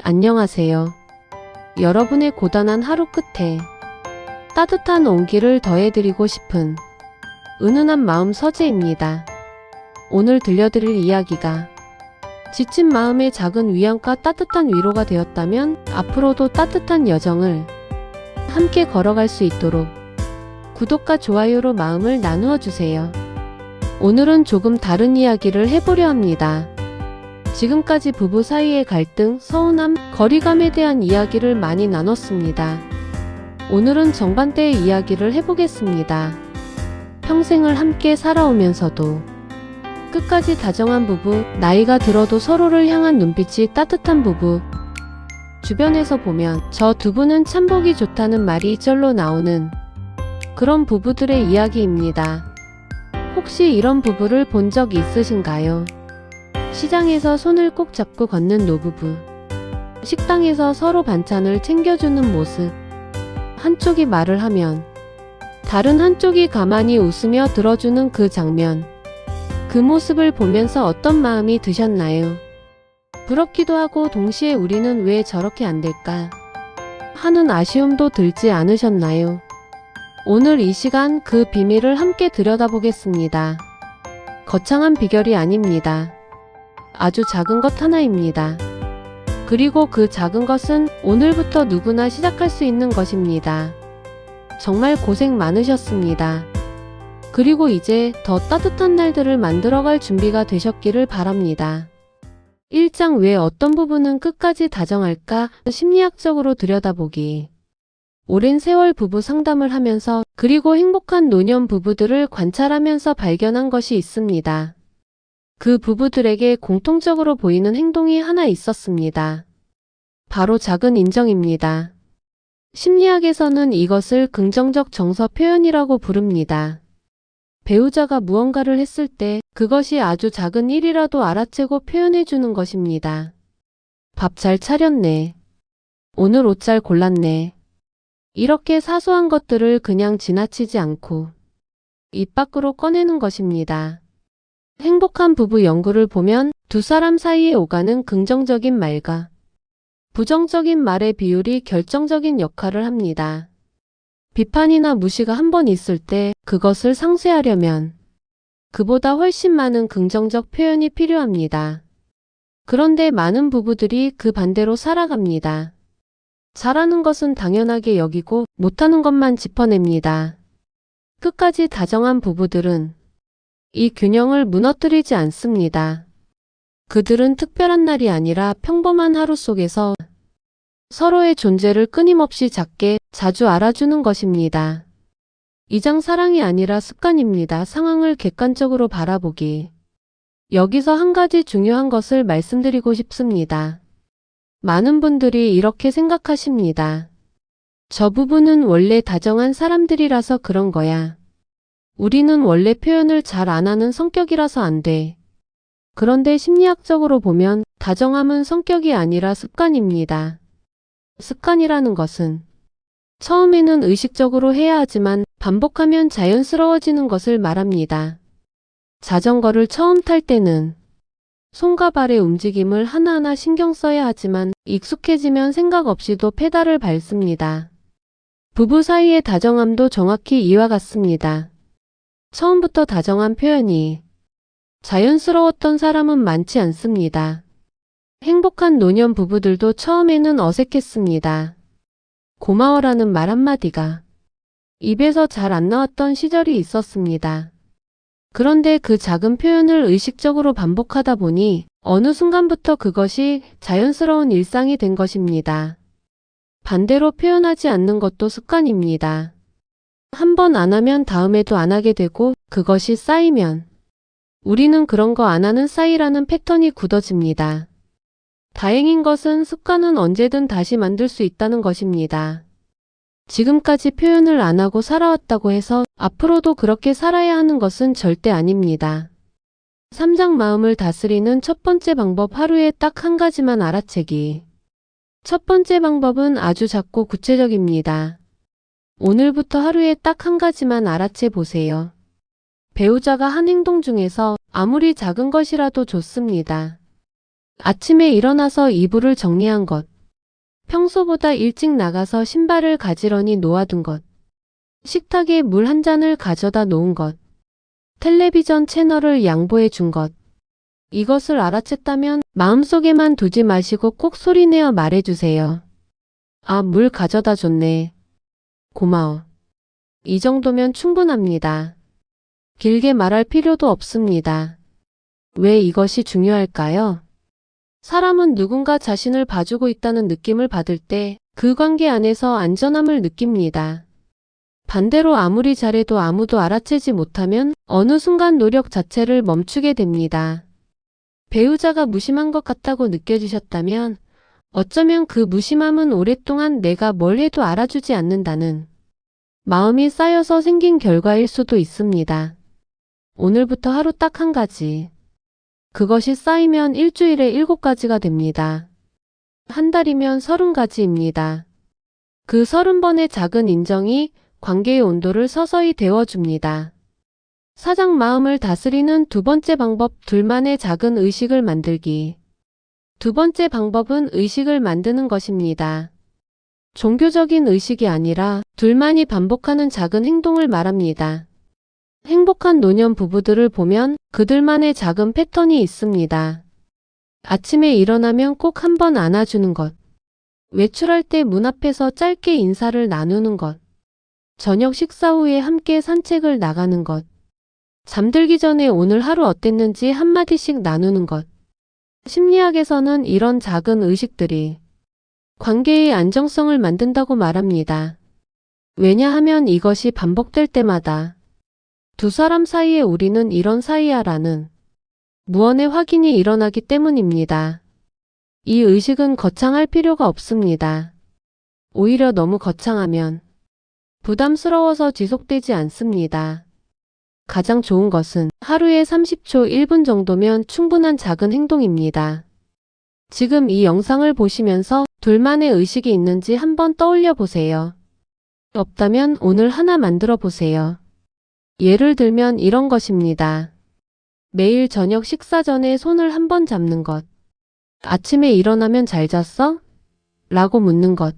안녕하세요. 여러분의 고단한 하루 끝에 따뜻한 온기를 더해드리고 싶은 은은한 마음 서재입니다. 오늘 들려드릴 이야기가 지친 마음의 작은 위안과 따뜻한 위로가 되었다면 앞으로도 따뜻한 여정을 함께 걸어갈 수 있도록 구독과 좋아요로 마음을 나누어 주세요. 오늘은 조금 다른 이야기를 해보려 합니다. 지금까지 부부 사이의 갈등, 서운함, 거리감에 대한 이야기를 많이 나눴습니다. 오늘은 정반대의 이야기를 해보겠습니다. 평생을 함께 살아오면서도 끝까지 다정한 부부, 나이가 들어도 서로를 향한 눈빛이 따뜻한 부부. 주변에서 보면 저 두 분은 참 보기 좋다는 말이 절로 나오는 그런 부부들의 이야기입니다. 혹시 이런 부부를 본 적 있으신가요? 시장에서 손을 꼭 잡고 걷는 노부부, 식당에서 서로 반찬을 챙겨주는 모습, 한쪽이 말을 하면 다른 한쪽이 가만히 웃으며 들어주는 그 장면, 그 모습을 보면서 어떤 마음이 드셨나요? 부럽기도 하고 동시에 우리는 왜 저렇게 안 될까 하는 아쉬움도 들지 않으셨나요? 오늘 이 시간 그 비밀을 함께 들여다보겠습니다. 거창한 비결이 아닙니다. 아주 작은 것 하나입니다. 그리고 그 작은 것은 오늘부터 누구나 시작할 수 있는 것입니다. 정말 고생 많으셨습니다. 그리고 이제 더 따뜻한 날들을 만들어갈 준비가 되셨기를 바랍니다. 1장 왜 어떤 부부는 끝까지 다정할까? 심리학적으로 들여다보기. 오랜 세월 부부 상담을 하면서 그리고 행복한 노년 부부들을 관찰하면서 발견한 것이 있습니다. 그 부부들에게 공통적으로 보이는 행동이 하나 있었습니다. 바로 작은 인정입니다. 심리학에서는 이것을 긍정적 정서 표현이라고 부릅니다. 배우자가 무언가를 했을 때 그것이 아주 작은 일이라도 알아채고 표현해주는 것입니다. 밥 잘 차렸네. 오늘 옷 잘 골랐네. 이렇게 사소한 것들을 그냥 지나치지 않고 입 밖으로 꺼내는 것입니다. 행복한 부부 연구를 보면 두 사람 사이에 오가는 긍정적인 말과 부정적인 말의 비율이 결정적인 역할을 합니다. 비판이나 무시가 한 번 있을 때 그것을 상쇄하려면 그보다 훨씬 많은 긍정적 표현이 필요합니다. 그런데 많은 부부들이 그 반대로 살아갑니다. 잘하는 것은 당연하게 여기고 못하는 것만 짚어냅니다. 끝까지 다정한 부부들은 이 균형을 무너뜨리지 않습니다. 그들은 특별한 날이 아니라 평범한 하루 속에서 서로의 존재를 끊임없이 작게 자주 알아주는 것입니다. 2장 사랑이 아니라 습관입니다. 상황을 객관적으로 바라보기. 여기서 한 가지 중요한 것을 말씀드리고 싶습니다. 많은 분들이 이렇게 생각하십니다. 저 부부는 원래 다정한 사람들이라서 그런 거야. 우리는 원래 표현을 잘 안 하는 성격이라서 안 돼. 그런데 심리학적으로 보면 다정함은 성격이 아니라 습관입니다. 습관이라는 것은 처음에는 의식적으로 해야 하지만 반복하면 자연스러워지는 것을 말합니다. 자전거를 처음 탈 때는 손과 발의 움직임을 하나하나 신경 써야 하지만 익숙해지면 생각 없이도 페달을 밟습니다. 부부 사이의 다정함도 정확히 이와 같습니다. 처음부터 다정한 표현이 자연스러웠던 사람은 많지 않습니다. 행복한 노년 부부들도 처음에는 어색했습니다. 고마워라는 말 한마디가 입에서 잘 안 나왔던 시절이 있었습니다. 그런데 그 작은 표현을 의식적으로 반복하다 보니 어느 순간부터 그것이 자연스러운 일상이 된 것입니다. 반대로 표현하지 않는 것도 습관입니다. 한 번 안 하면 다음에도 안 하게 되고 그것이 쌓이면 우리는 그런 거 안 하는 사이라는 패턴이 굳어집니다. 다행인 것은 습관은 언제든 다시 만들 수 있다는 것입니다. 지금까지 표현을 안 하고 살아왔다고 해서 앞으로도 그렇게 살아야 하는 것은 절대 아닙니다. 3장 마음을 다스리는 첫 번째 방법 하루에 딱 한 가지만 알아채기. 첫 번째 방법은 아주 작고 구체적입니다. 오늘부터 하루에 딱 한 가지만 알아채 보세요. 배우자가 한 행동 중에서 아무리 작은 것이라도 좋습니다. 아침에 일어나서 이불을 정리한 것, 평소보다 일찍 나가서 신발을 가지런히 놓아둔 것. 식탁에 물 한 잔을 가져다 놓은 것. 텔레비전 채널을 양보해 준 것. 이것을 알아챘다면 마음속에만 두지 마시고 꼭 소리내어 말해주세요. 아, 물 가져다 줬네. 고마워. 이 정도면 충분합니다. 길게 말할 필요도 없습니다. 왜 이것이 중요할까요? 사람은 누군가 자신을 봐주고 있다는 느낌을 받을 때 그 관계 안에서 안전함을 느낍니다. 반대로 아무리 잘해도 아무도 알아채지 못하면 어느 순간 노력 자체를 멈추게 됩니다. 배우자가 무심한 것 같다고 느껴지셨다면 어쩌면 그 무심함은 오랫동안 내가 뭘 해도 알아주지 않는다는 마음이 쌓여서 생긴 결과일 수도 있습니다. 오늘부터 하루 딱 한 가지. 그것이 쌓이면 일주일에 7가지가 됩니다. 한 달이면 30가지입니다. 그 30번의 작은 인정이 관계의 온도를 서서히 데워줍니다. 사장 마음을 다스리는 두 번째 방법, 둘만의 작은 의식을 만들기. 두 번째 방법은 의식을 만드는 것입니다. 종교적인 의식이 아니라 둘만이 반복하는 작은 행동을 말합니다. 행복한 노년 부부들을 보면 그들만의 작은 패턴이 있습니다. 아침에 일어나면 꼭 한 번 안아주는 것. 외출할 때 문 앞에서 짧게 인사를 나누는 것. 저녁 식사 후에 함께 산책을 나가는 것. 잠들기 전에 오늘 하루 어땠는지 한마디씩 나누는 것. 심리학에서는 이런 작은 의식들이 관계의 안정성을 만든다고 말합니다. 왜냐하면 이것이 반복될 때마다 두 사람 사이에 우리는 이런 사이야라는 무언의 확인이 일어나기 때문입니다. 이 의식은 거창할 필요가 없습니다. 오히려 너무 거창하면 부담스러워서 지속되지 않습니다. 가장 좋은 것은 하루에 30초 1분 정도면 충분한 작은 행동입니다. 지금 이 영상을 보시면서 둘만의 의식이 있는지 한번 떠올려 보세요. 없다면 오늘 하나 만들어 보세요. 예를 들면 이런 것입니다. 매일 저녁 식사 전에 손을 한번 잡는 것. 아침에 일어나면 잘 잤어? 라고 묻는 것.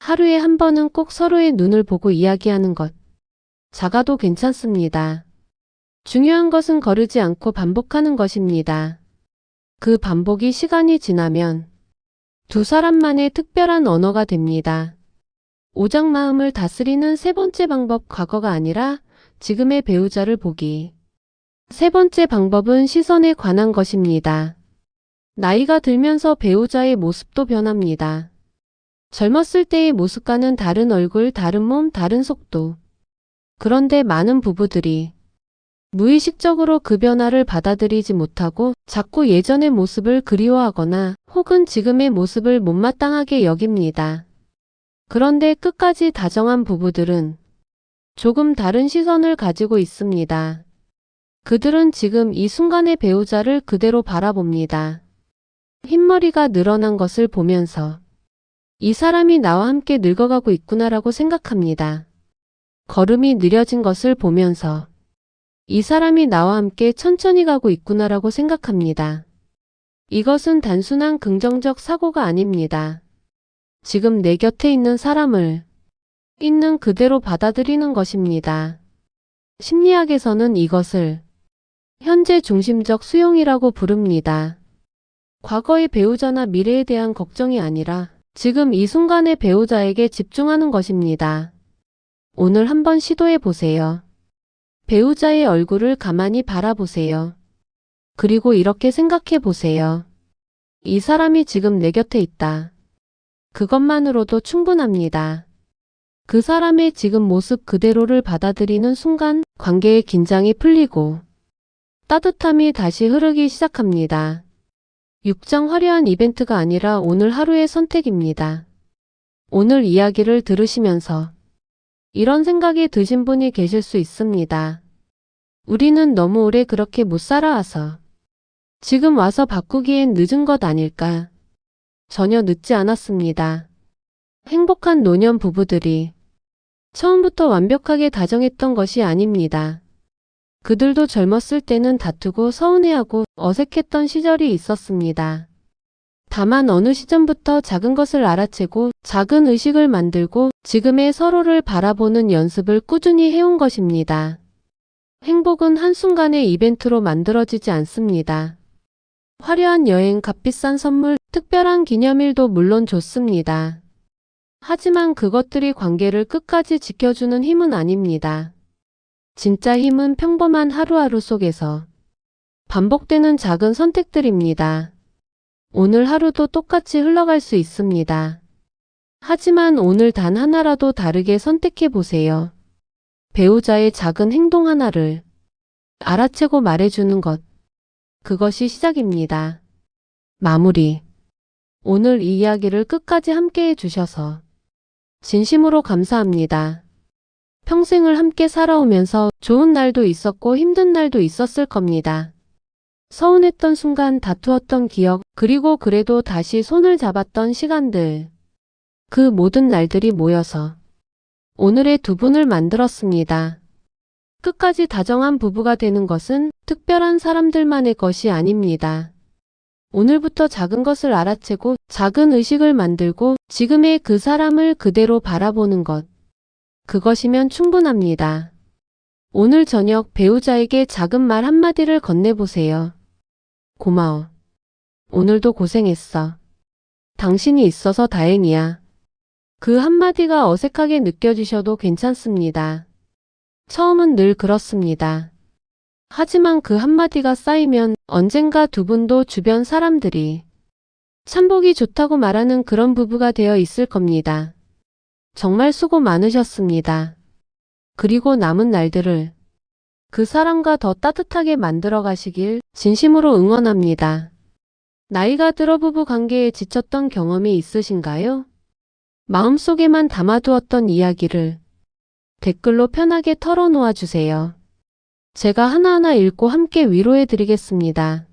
하루에 한 번은 꼭 서로의 눈을 보고 이야기하는 것. 작아도 괜찮습니다. 중요한 것은 거르지 않고 반복하는 것입니다. 그 반복이 시간이 지나면 두 사람만의 특별한 언어가 됩니다. 오장 마음을 다스리는 세 번째 방법, 과거가 아니라 지금의 배우자를 보기. 세 번째 방법은 시선에 관한 것입니다. 나이가 들면서 배우자의 모습도 변합니다. 젊었을 때의 모습과는 다른 얼굴, 다른 몸, 다른 속도. 그런데 많은 부부들이 무의식적으로 그 변화를 받아들이지 못하고 자꾸 예전의 모습을 그리워하거나 혹은 지금의 모습을 못마땅하게 여깁니다. 그런데 끝까지 다정한 부부들은 조금 다른 시선을 가지고 있습니다. 그들은 지금 이 순간의 배우자를 그대로 바라봅니다. 흰머리가 늘어난 것을 보면서 이 사람이 나와 함께 늙어가고 있구나라고 생각합니다. 걸음이 느려진 것을 보면서 이 사람이 나와 함께 천천히 가고 있구나라고 생각합니다. 이것은 단순한 긍정적 사고가 아닙니다. 지금 내 곁에 있는 사람을 있는 그대로 받아들이는 것입니다. 심리학에서는 이것을 현재 중심적 수용이라고 부릅니다. 과거의 배우자나 미래에 대한 걱정이 아니라 지금 이 순간의 배우자에게 집중하는 것입니다. 오늘 한번 시도해 보세요. 배우자의 얼굴을 가만히 바라보세요. 그리고 이렇게 생각해 보세요. 이 사람이 지금 내 곁에 있다. 그것만으로도 충분합니다. 그 사람의 지금 모습 그대로를 받아들이는 순간 관계의 긴장이 풀리고 따뜻함이 다시 흐르기 시작합니다. 6장 화려한 이벤트가 아니라 오늘 하루의 선택입니다. 오늘 이야기를 들으시면서 이런 생각이 드신 분이 계실 수 있습니다. 우리는 너무 오래 그렇게 못 살아와서 지금 와서 바꾸기엔 늦은 것 아닐까? 전혀 늦지 않았습니다. 행복한 노년 부부들이 처음부터 완벽하게 다정했던 것이 아닙니다. 그들도 젊었을 때는 다투고 서운해하고 어색했던 시절이 있었습니다. 다만 어느 시점부터 작은 것을 알아채고 작은 의식을 만들고 지금의 서로를 바라보는 연습을 꾸준히 해온 것입니다. 행복은 한순간의 이벤트로 만들어지지 않습니다. 화려한 여행, 값비싼 선물, 특별한 기념일도 물론 좋습니다. 하지만 그것들이 관계를 끝까지 지켜주는 힘은 아닙니다. 진짜 힘은 평범한 하루하루 속에서 반복되는 작은 선택들입니다. 오늘 하루도 똑같이 흘러갈 수 있습니다. 하지만 오늘 단 하나라도 다르게 선택해 보세요. 배우자의 작은 행동 하나를 알아채고 말해주는 것. 그것이 시작입니다. 마무리. 오늘 이 이야기를 끝까지 함께 해주셔서 진심으로 감사합니다. 평생을 함께 살아오면서 좋은 날도 있었고 힘든 날도 있었을 겁니다. 서운했던 순간, 다투었던 기억, 그리고 그래도 다시 손을 잡았던 시간들. 그 모든 날들이 모여서 오늘의 두 분을 만들었습니다. 끝까지 다정한 부부가 되는 것은 특별한 사람들만의 것이 아닙니다. 오늘부터 작은 것을 알아채고 작은 의식을 만들고 지금의 그 사람을 그대로 바라보는 것. 그것이면 충분합니다. 오늘 저녁 배우자에게 작은 말 한마디를 건네보세요. 고마워. 오늘도 고생했어. 당신이 있어서 다행이야. 그 한마디가 어색하게 느껴지셔도 괜찮습니다. 처음은 늘 그렇습니다. 하지만 그 한마디가 쌓이면 언젠가 두 분도 주변 사람들이 참 보기 좋다고 말하는 그런 부부가 되어 있을 겁니다. 정말 수고 많으셨습니다. 그리고 남은 날들을 그 사람과 더 따뜻하게 만들어 가시길 진심으로 응원합니다. 나이가 들어 부부 관계에 지쳤던 경험이 있으신가요? 마음속에만 담아두었던 이야기를 댓글로 편하게 털어놓아 주세요. 제가 하나하나 읽고 함께 위로해 드리겠습니다.